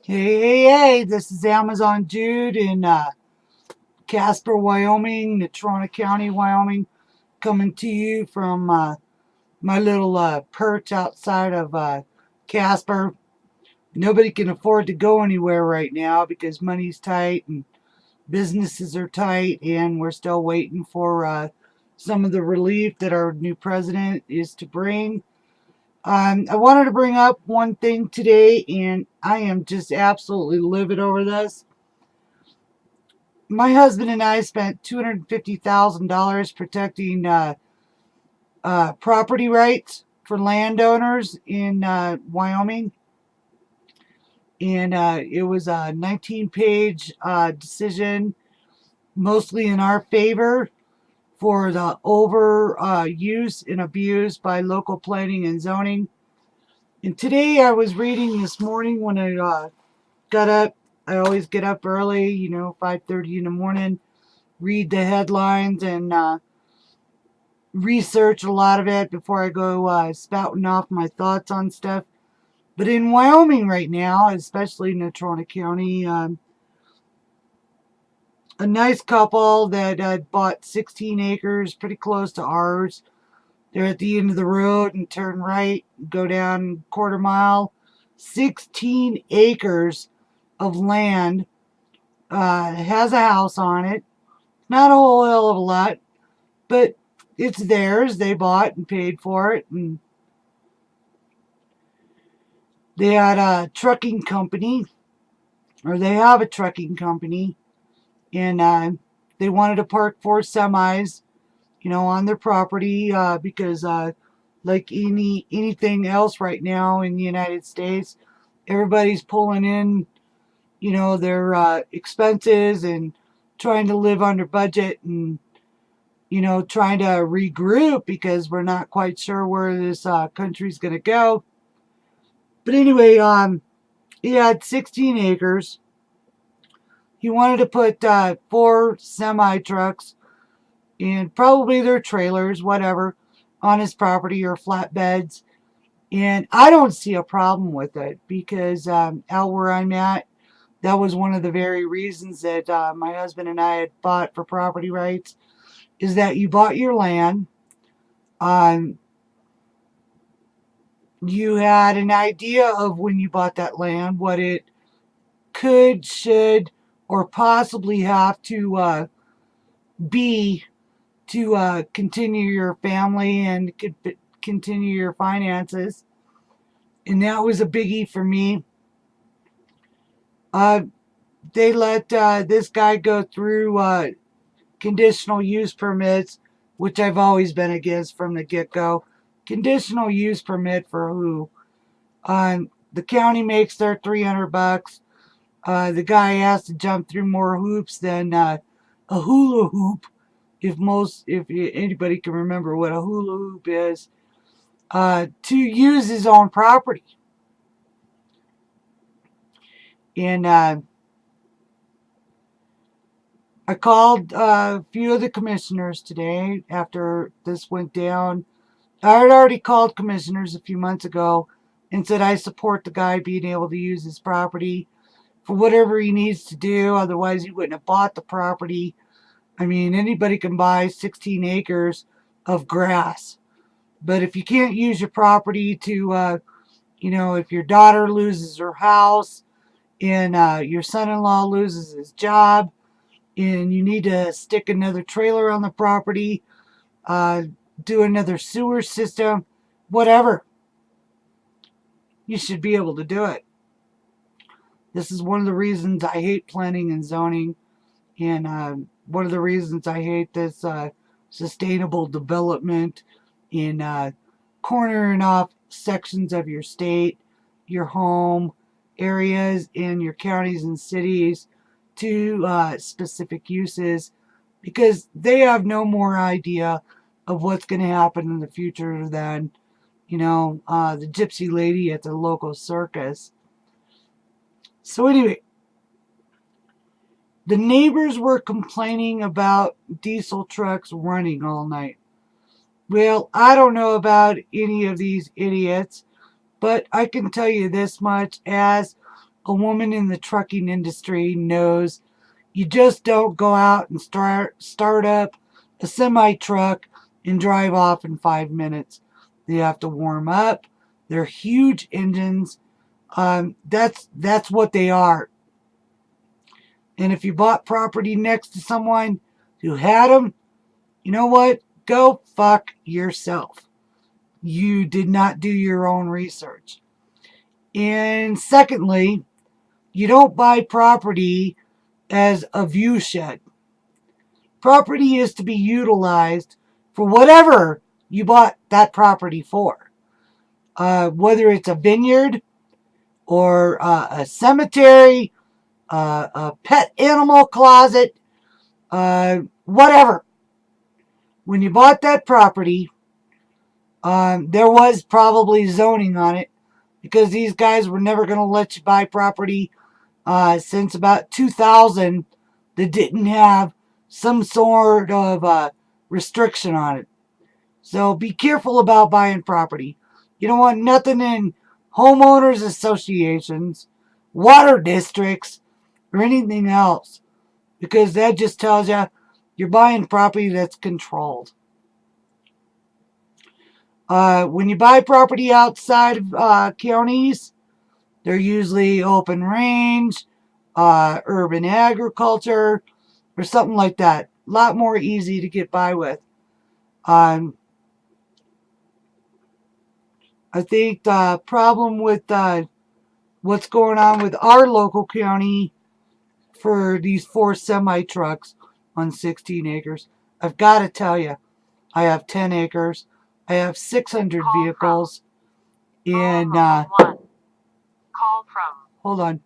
Hey, this is Amazon Jude in Casper, Wyoming, Natrona County, Wyoming, coming to you from my little perch outside of Casper. Nobody can afford to go anywhere right now because money's tight and businesses are tight, and we're still waiting for some of the relief that our new president is to bring. I wanted to bring up one thing today, and I am just absolutely livid over this. My husband and I spent $250,000 protecting property rights for landowners in Wyoming, and it was a 19-page decision, mostly in our favor for the overuse and abuse by local planning and zoning. And today I was reading this morning when I got up. I always get up early, 5:30 in the morning, read the headlines and research a lot of it before I go spouting off my thoughts on stuff. But in Wyoming right now, especially Natrona County, a nice couple that had bought 16 acres pretty close to ours. They're at the end of the road and turn right, go down quarter mile. 16 acres of land, has a house on it. Not a whole hell of a lot, but it's theirs. They bought and paid for it, and they had a trucking company, or they have a trucking company, and they wanted to park 4 semis, on their property because, like anything else right now in the United States, everybody's pulling in, their expenses and trying to live under budget and trying to regroup because we're not quite sure where this country's going to go. But anyway, he had 16 acres. He wanted to put 4 semi trucks and probably their trailers, whatever, on his property or flatbeds. And I don't see a problem with it because out where I'm at, that was one of the very reasons that my husband and I had fought for property rights, is that you bought your land. Um, you had an idea of when you bought that land what it could, should, or possibly have to be to continue your family and continue your finances. And that was a biggie for me. Uh, they let this guy go through conditional use permits, which I've always been against from the get-go. Conditional use permit for who? The county makes their $300. The guy has to jump through more hoops than a hula hoop. If anybody can remember what a hula hoop is, to use his own property. And I called a few of the commissioners today after this went down. I had already called commissioners a few months ago and said I support the guy being able to use his property for whatever he needs to do. Otherwise, he wouldn't have bought the property. I mean, anybody can buy 16 acres of grass. But if you can't use your property to, if your daughter loses her house and your son-in-law loses his job and you need to stick another trailer on the property, uh, do another sewer system, whatever, you should be able to do it. This is one of the reasons I hate planning and zoning, and one of the reasons I hate this sustainable development in cornering off sections of your state, your home areas, and your counties and cities to specific uses, because they have no more idea of what's going to happen in the future than, the gypsy lady at the local circus. So anyway, the neighbors were complaining about diesel trucks running all night. Well, I don't know about any of these idiots, but I can tell you this much: as a woman in the trucking industry knows you just don't go out and start up a semi truck and drive off in 5 minutes. They have to warm up. They're huge engines. That's what they are. And if you bought property next to someone who had them, you know what? Go fuck yourself. You did not do your own research. And secondly, you don't buy property as a view shed. Property is to be utilized for whatever you bought that property for. Whether it's a vineyard or a cemetery, a pet animal closet, whatever. When you bought that property, there was probably zoning on it because these guys were never going to let you buy property since about 2000 that didn't have some sort of restriction on it. So be careful about buying property. You don't want nothing in homeowners associations, water districts, or anything else, because that just tells you you're buying property that's controlled. When you buy property outside of counties, they're usually open range, urban agriculture, or something like that. A lot more easy to get by with. I think the problem with what's going on with our local county for these 4 semi trucks on 16 acres, I've got to tell you, I have 10 acres. I have 600 vehicles. And hold on.